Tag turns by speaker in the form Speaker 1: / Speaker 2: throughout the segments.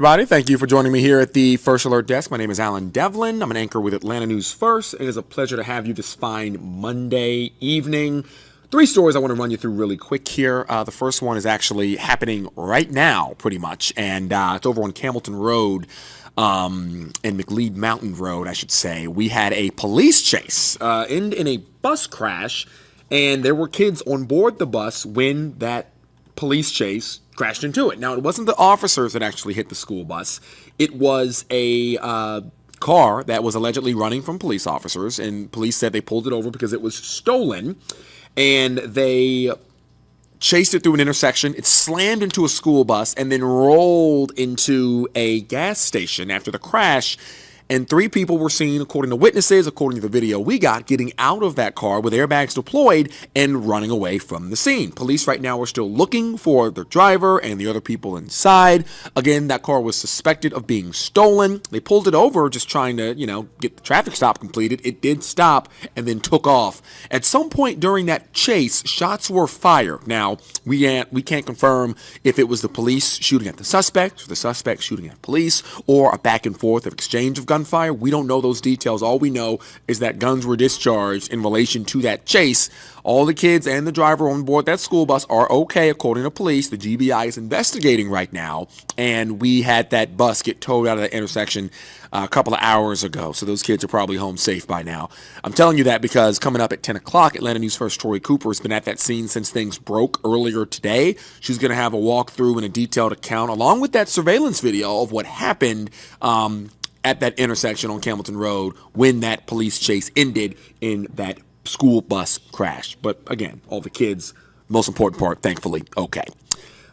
Speaker 1: Roddy, thank you for joining me here at the First Alert Desk. My name is Alan Devlin. I'm an anchor with Atlanta News First. It is a pleasure to have you this fine Monday evening. Three stories I want to run you through really quick here. The first one is actually happening right now, pretty much, and it's over on Campbellton Road and McLeod Mountain Road, I should say. We had a police chase in a bus crash, and there were kids on board the bus when that police chase crashed into it. Now, it wasn't the officers that actually hit the school bus. It was a car that was allegedly running from police officers, and police said they pulled it over because it was stolen, and they chased it through an intersection. It slammed into a school bus and then rolled into a gas station after the crash. And three people were seen, according to witnesses, according to the video we got, getting out of that car with airbags deployed and running away from the scene. Police right now are still looking for the driver and the other people inside. Again, that car was suspected of being stolen. They pulled it over just trying to, get the traffic stop completed. It did stop and then took off. At some point during that chase, shots were fired. Now, we can't confirm if it was the police shooting at the suspect or the suspect shooting at police or a back and forth of exchange of gunfire. We don't know those details. All we know is that guns were discharged in relation to that chase. All the kids and the driver on board that school bus are okay, according to police. The GBI is investigating right now, and we had that bus get towed out of that intersection a couple of hours ago, so those kids are probably home safe by now. I'm telling you that because coming up at 10 o'clock, Atlanta News First Tori Cooper has been at that scene since things broke earlier today. She's going to have a walkthrough and a detailed account, along with that surveillance video of what happened at that intersection on Campbellton Road when that police chase ended in that school bus crash. But again, all the kids, most important part, thankfully, okay.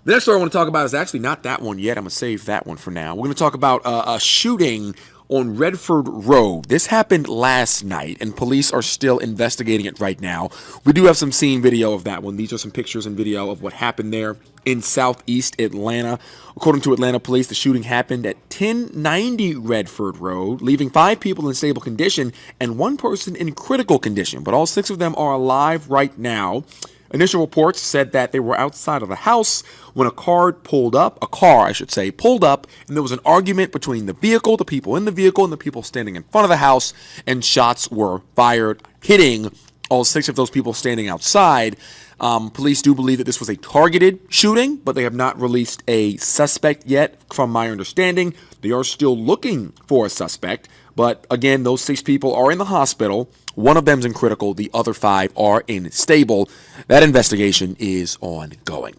Speaker 1: The next story I want to talk about is actually not that one yet. I'm going to save that one for now. We're going to talk about a shooting on Redford Road. This happened last night, and police are still investigating it right now. We do have some scene video of that one. These are some pictures and video of what happened there in southeast Atlanta. According to Atlanta police, the shooting happened at 1090 Redford Road, leaving 5 people in stable condition and 1 person in critical condition, but all 6 of them are alive right now. Initial reports said that they were outside of the house when a car pulled up, and there was an argument between the vehicle, the people in the vehicle, and the people standing in front of the house, and shots were fired, hitting all 6 of those people standing outside. Police do believe that this was a targeted shooting, but they have not released a suspect yet, from my understanding. They are still looking for a suspect, but again, those 6 people are in the hospital. 1 of them's in critical, the other 5 are in stable. That investigation is ongoing.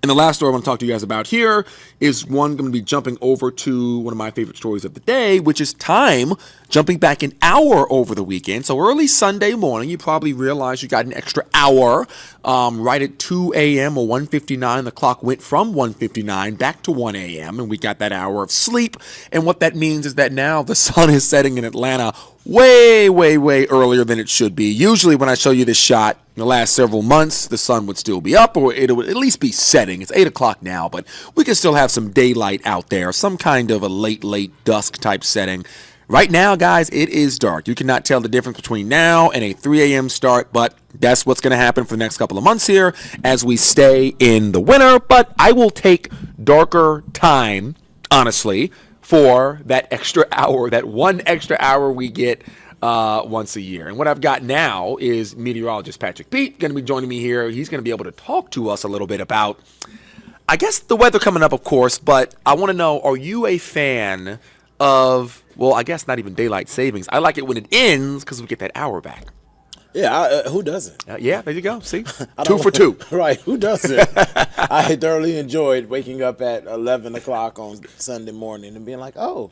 Speaker 1: And the last story I want to talk to you guys about here is one going to be jumping over to one of my favorite stories of the day, which is time jumping back an hour over the weekend. So early Sunday morning, you probably realize you got an extra hour right at 2 a.m. or 1:59. The clock went from 1:59 back to 1 a.m. and we got that hour of sleep. And what that means is that now the sun is setting in Atlanta way, way, way earlier than it should be. Usually when I show you this shot in the last several months, the sun would still be up, or it would at least be setting. It's 8 o'clock now, but we can still have some daylight out there, some kind of a late dusk type setting. Right now, guys, it is dark. You cannot tell the difference between now and a 3 a.m. start, but that's what's going to happen for the next couple of months here as we stay in the winter. But I will take darker time, honestly, for that extra hour, that 1 extra hour we get once a year. And what I've got now is meteorologist Patrick Pete going to be joining me here. He's going to be able to talk to us a little bit about, I guess, the weather coming up, of course, but I want to know, are you a fan of, well, I guess not even daylight savings? I like it when it ends because we get that hour back.
Speaker 2: Yeah, who doesn't?
Speaker 1: Yeah, there you go. See? 2 for 2.
Speaker 2: Right, who doesn't? I thoroughly enjoyed waking up at 11 o'clock on Sunday morning and being like, oh,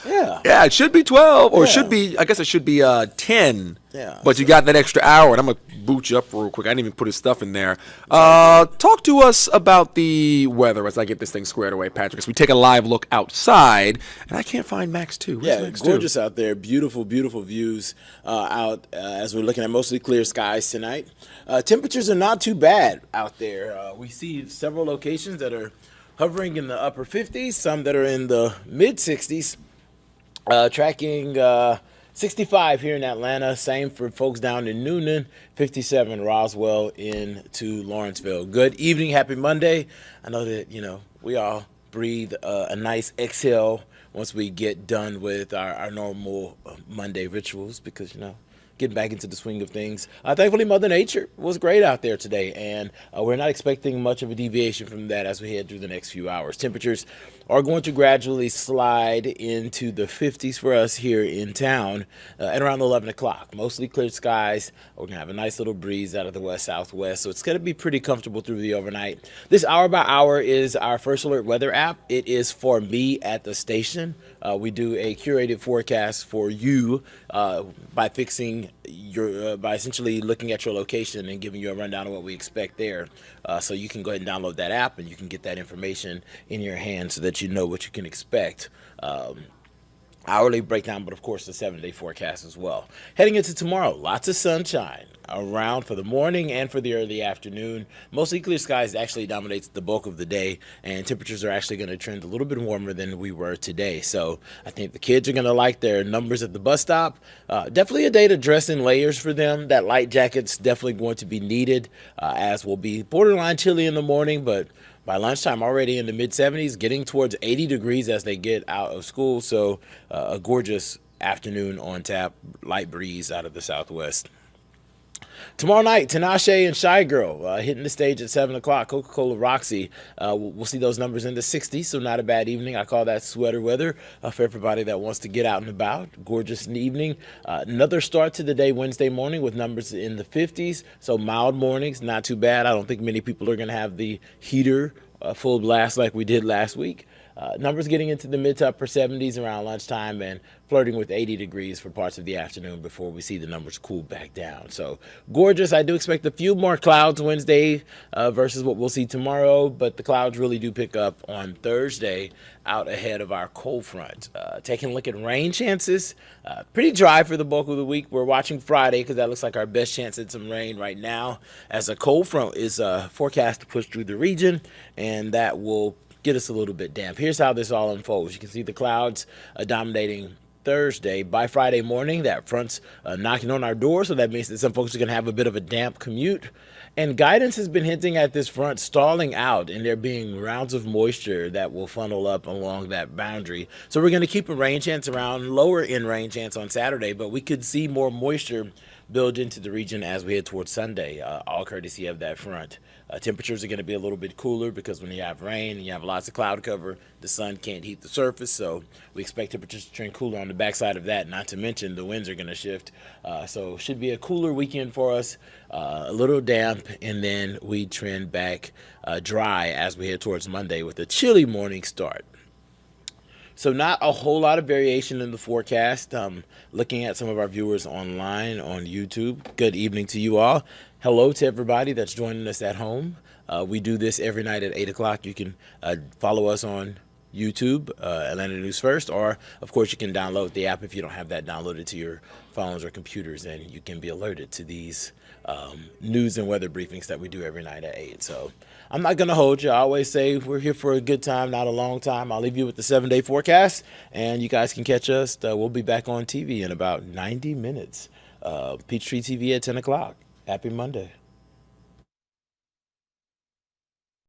Speaker 2: yeah.
Speaker 1: Yeah, it should be 12, or
Speaker 2: Yeah.
Speaker 1: it should be, I guess it should be 10.
Speaker 2: Yeah.
Speaker 1: But you got that extra hour, and I'm going to boot you up real quick. I didn't even put his stuff in there. Talk to us about the weather as I get this thing squared away, Patrick. As we take a live look outside, and I can't find Max 2. Where's
Speaker 2: Yeah,
Speaker 1: Max
Speaker 2: gorgeous
Speaker 1: 2?
Speaker 2: out there. Beautiful, beautiful views out as we're looking at mostly clear skies tonight. Temperatures are not too bad out there. We see several locations that are hovering in the upper 50s, some that are in the mid 60s, tracking 65 here in Atlanta. Same for folks down in Noonan, 57 Roswell into Lawrenceville. Good evening, happy Monday. I know that, we all breathe a nice exhale once we get done with our normal Monday rituals because, getting back into the swing of things. Thankfully, Mother Nature was great out there today, and we're not expecting much of a deviation from that as we head through the next few hours. Temperatures are going to gradually slide into the 50s for us here in town at around 11 o'clock. Mostly clear skies. We're going to have a nice little breeze out of the west-southwest, so it's going to be pretty comfortable through the overnight. This hour by hour is our First Alert weather app. It is for me at the station. We do a curated forecast for you by essentially looking at your location and giving you a rundown of what we expect there. So you can go ahead and download that app and you can get that information in your hand so that you know what you can expect. Hourly breakdown, but of course the 7-day forecast as well. Heading into tomorrow, lots of sunshine around for the morning and for the early afternoon. Mostly clear skies actually dominates the bulk of the day, and temperatures are actually going to trend a little bit warmer than we were today. So I think the kids are going to like their numbers at the bus stop. Definitely a day to dress in layers for them. That light jacket's definitely going to be needed, as will be borderline chilly in the morning, but by lunchtime already in the mid-70s, getting towards 80 degrees as they get out of school. So a gorgeous afternoon on tap, light breeze out of the southwest. Tomorrow night, Tinashe and Shy Girl hitting the stage at 7 o'clock. Coca-Cola Roxy. We'll see those numbers in the 60s, so not a bad evening. I call that sweater weather for everybody that wants to get out and about. Gorgeous evening. Another start to the day Wednesday morning with numbers in the 50s, so mild mornings, not too bad. I don't think many people are going to have the heater full blast like we did last week. Numbers getting into the mid to upper 70s around lunchtime and flirting with 80 degrees for parts of the afternoon before we see the numbers cool back down. So gorgeous. I do expect a few more clouds Wednesday versus what we'll see tomorrow, but the clouds really do pick up on Thursday out ahead of our cold front. Taking a look at rain chances, pretty dry for the bulk of the week. We're watching Friday because that looks like our best chance at some rain right now, as a cold front is forecast to push through the region, and that will get us a little bit damp. Here's how this all unfolds. You can see the clouds dominating Thursday. By Friday morning, that front's knocking on our door, so that means that some folks are going to have a bit of a damp commute. And guidance has been hinting at this front stalling out and there being rounds of moisture that will funnel up along that boundary. So we're going to keep a rain chance around, lower end rain chance on Saturday, but we could see more moisture build into the region as we head towards Sunday, all courtesy of that front. Temperatures are going to be a little bit cooler because when you have rain and you have lots of cloud cover, the sun can't heat the surface, so we expect temperatures to trend cooler on the backside of that, not to mention the winds are going to shift. So it should be a cooler weekend for us, a little damp, and then we trend back dry as we head towards Monday with a chilly morning start. So not a whole lot of variation in the forecast. Looking at some of our viewers online on YouTube, good evening to you all. Hello to everybody that's joining us at home. We do this every night at 8 o'clock. You can follow us on YouTube, Atlanta News First, or of course you can download the app if you don't have that downloaded to your phones or computers, and you can be alerted to these news and weather briefings that we do every night at 8. So I'm not going to hold you. I always say we're here for a good time, not a long time. I'll leave you with the 7-day forecast, and you guys can catch us. We'll be back on TV in about 90 minutes. Peachtree TV at 10 o'clock. Happy Monday.